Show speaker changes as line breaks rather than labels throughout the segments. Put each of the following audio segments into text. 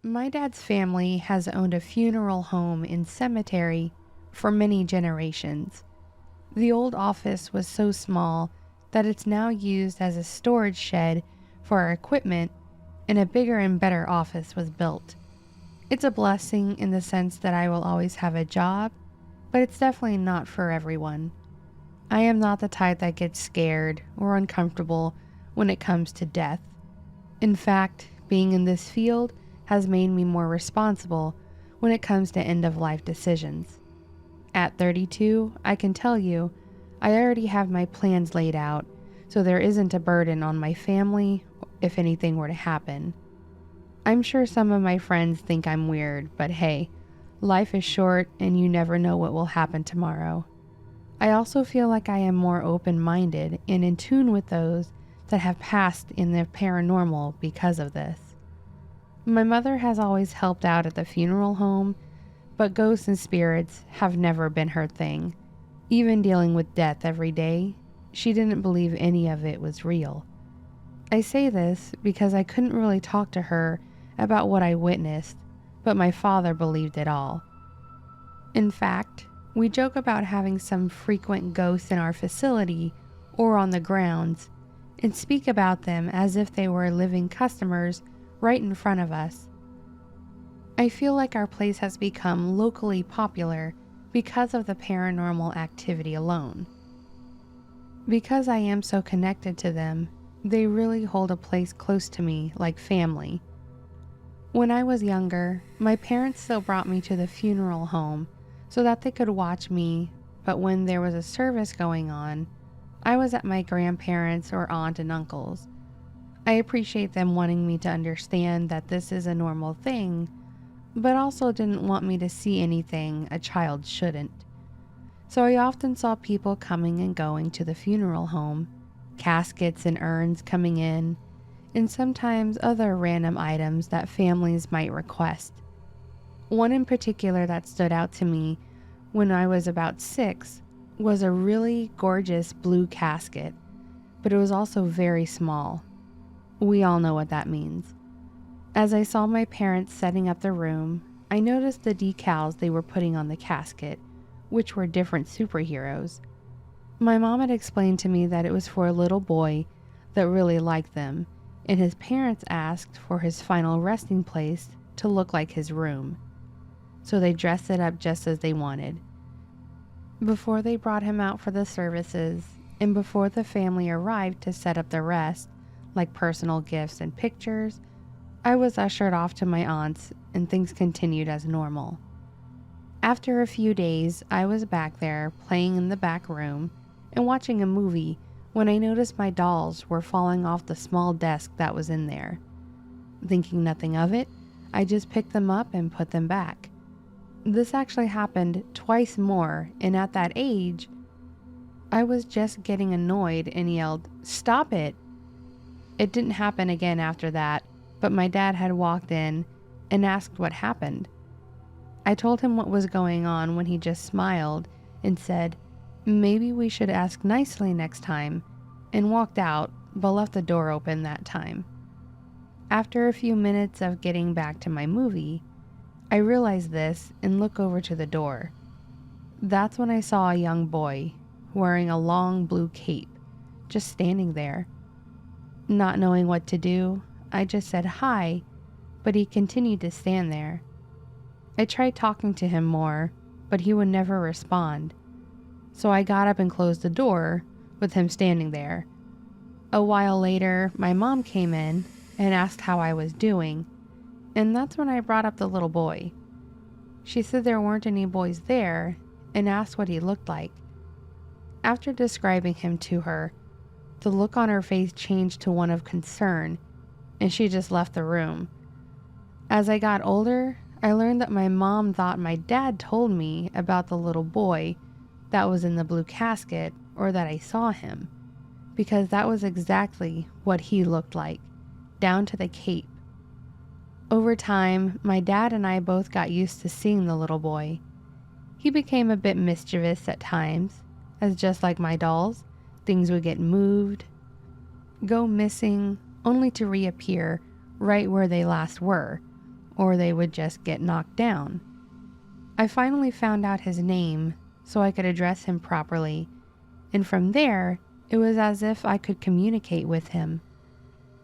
My dad's family has owned a funeral home and cemetery for many generations. The old office was so small that it's now used as a storage shed for our equipment, and a bigger and better office was built. It's a blessing in the sense that I will always have a job, but it's definitely not for everyone. I am not the type that gets scared or uncomfortable when it comes to death. In fact, being in this field has made me more responsible when it comes to end-of-life decisions. At 32, I can tell you, I already have my plans laid out, so there isn't a burden on my family if anything were to happen. I'm sure some of my friends think I'm weird, but hey, life is short and you never know what will happen tomorrow. I also feel like I am more open-minded and in tune with those that have passed in the paranormal because of this. My mother has always helped out at the funeral home, but ghosts and spirits have never been her thing. Even dealing with death every day, she didn't believe any of it was real. I say this because I couldn't really talk to her about what I witnessed, but my father believed it all. In fact, we joke about having some frequent ghosts in our facility or on the grounds and speak about them as if they were living customers right in front of us. I feel like our place has become locally popular because of the paranormal activity alone. Because I am so connected to them, they really hold a place close to me like family. When I was younger, my parents still brought me to the funeral home so that they could watch me, but when there was a service going on, I was at my grandparents' or aunt and uncle's. I appreciate them wanting me to understand that this is a normal thing, but also didn't want me to see anything a child shouldn't. So I often saw people coming and going to the funeral home, caskets and urns coming in, and sometimes other random items that families might request. One in particular that stood out to me when I was about 6 was a really gorgeous blue casket, but it was also very small. We all know what that means. As I saw my parents setting up the room, I noticed the decals they were putting on the casket, which were different superheroes. My mom had explained to me that it was for a little boy that really liked them, and his parents asked for his final resting place to look like his room. So they dressed it up just as they wanted. Before they brought him out for the services, and before the family arrived to set up the rest, like personal gifts and pictures, I was ushered off to my aunt's and things continued as normal. After a few days, I was back there playing in the back room and watching a movie when I noticed my dolls were falling off the small desk that was in there. Thinking nothing of it, I just picked them up and put them back. This actually happened twice more, and at that age, I was just getting annoyed and yelled, "Stop it!" It didn't happen again after that, but my dad had walked in and asked what happened. I told him what was going on when he just smiled and said, "Maybe we should ask nicely next time," and walked out, but left the door open that time. After a few minutes of getting back to my movie, I realized this and look over to the door. That's when I saw a young boy wearing a long blue cape, just standing there. Not knowing what to do, I just said hi, but he continued to stand there. I tried talking to him more, but he would never respond. So I got up and closed the door with him standing there. A while later, my mom came in and asked how I was doing, and that's when I brought up the little boy. She said there weren't any boys there and asked what he looked like. After describing him to her, the look on her face changed to one of concern, and she just left the room. As I got older, I learned that my mom thought my dad told me about the little boy that was in the blue casket, or that I saw him, because that was exactly what he looked like, down to the cape. Over time, my dad and I both got used to seeing the little boy. He became a bit mischievous at times, as just like my dolls, things would get moved, go missing, only to reappear right where they last were, or they would just get knocked down. I finally found out his name so I could address him properly, and from there, it was as if I could communicate with him.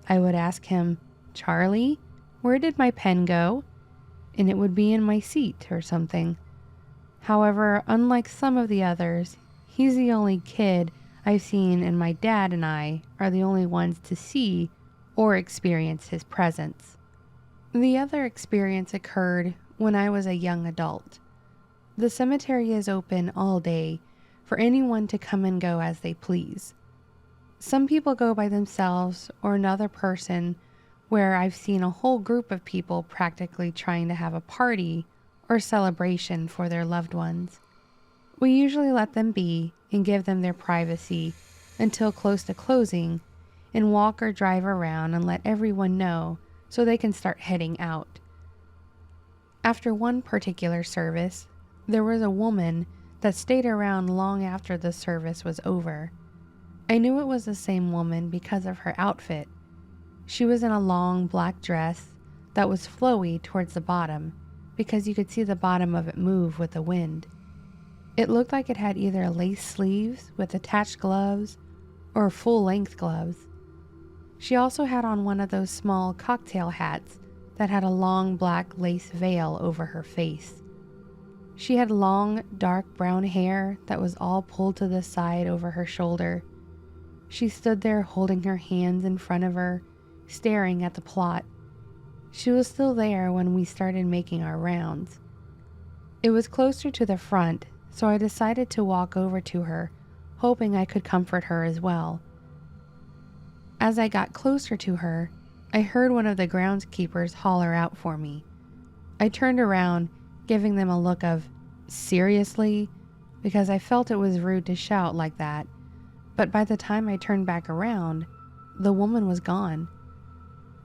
I would ask him, "Charlie, where did my pen go?" And it would be in my seat or something. However, unlike some of the others, he's the only kid I've seen, and my dad and I are the only ones to see or experience his presence. The other experience occurred when I was a young adult. The cemetery is open all day for anyone to come and go as they please. Some people go by themselves or another person, where I've seen a whole group of people practically trying to have a party or celebration for their loved ones. We usually let them be and give them their privacy until close to closing, and walk or drive around and let everyone know so they can start heading out. After one particular service, there was a woman that stayed around long after the service was over. I knew it was the same woman because of her outfit. She was in a long black dress that was flowy towards the bottom because you could see the bottom of it move with the wind. It looked like it had either lace sleeves with attached gloves or full-length gloves. She also had on one of those small cocktail hats that had a long black lace veil over her face. She had long, dark brown hair that was all pulled to the side over her shoulder. She stood there holding her hands in front of her, staring at the plot. She was still there when we started making our rounds. It was closer to the front, so I decided to walk over to her, hoping I could comfort her as well. As I got closer to her, I heard one of the groundskeepers holler out for me. I turned around, giving them a look of, "Seriously?" because I felt it was rude to shout like that. But by the time I turned back around, the woman was gone.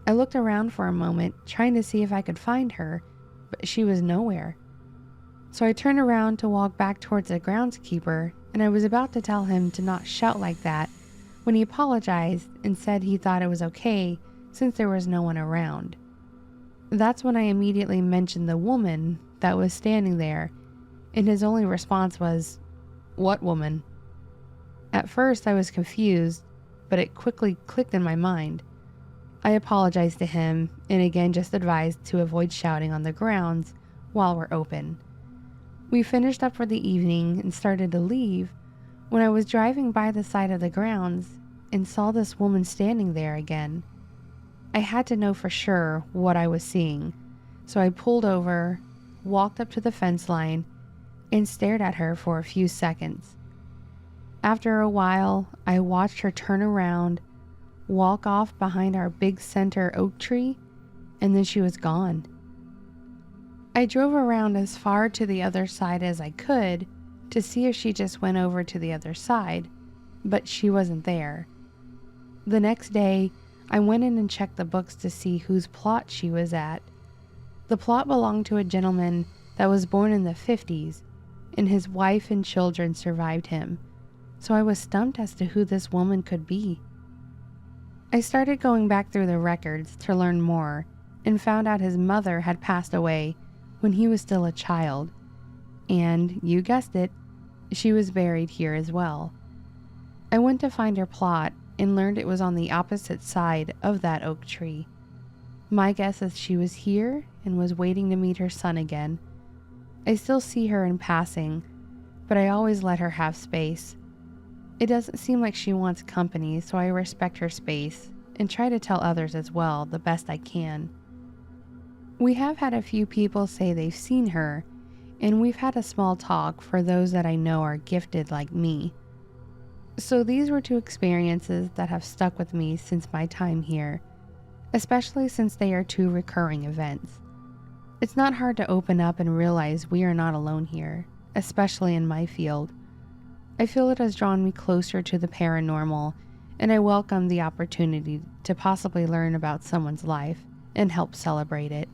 I looked around for a moment, trying to see if I could find her, but she was nowhere. So I turned around to walk back towards the groundskeeper, and I was about to tell him to not shout like that when he apologized and said he thought it was okay since there was no one around. That's when I immediately mentioned the woman that was standing there, and his only response was, "What woman?" At first I was confused, but it quickly clicked in my mind. I apologized to him and again just advised to avoid shouting on the grounds while we're open. We finished up for the evening and started to leave when I was driving by the side of the grounds and saw this woman standing there again. I had to know for sure what I was seeing, so I pulled over, walked up to the fence line, and stared at her for a few seconds. After a while, I watched her turn around, walk off behind our big center oak tree, and then she was gone. I drove around as far to the other side as I could to see if she just went over to the other side, but she wasn't there. The next day, I went in and checked the books to see whose plot she was at. The plot belonged to a gentleman that was born in the 50s, and his wife and children survived him, so I was stumped as to who this woman could be. I started going back through the records to learn more, and found out his mother had passed away when he was still a child, and, you guessed it, she was buried here as well. I went to find her plot and learned it was on the opposite side of that oak tree. My guess is she was here and was waiting to meet her son again. I still see her in passing, but I always let her have space. It doesn't seem like she wants company, so I respect her space and try to tell others as well the best I can. We have had a few people say they've seen her, and we've had a small talk for those that I know are gifted like me. So these were two experiences that have stuck with me since my time here, especially since they are two recurring events. It's not hard to open up and realize we are not alone here, especially in my field. I feel it has drawn me closer to the paranormal, and I welcome the opportunity to possibly learn about someone's life and help celebrate it.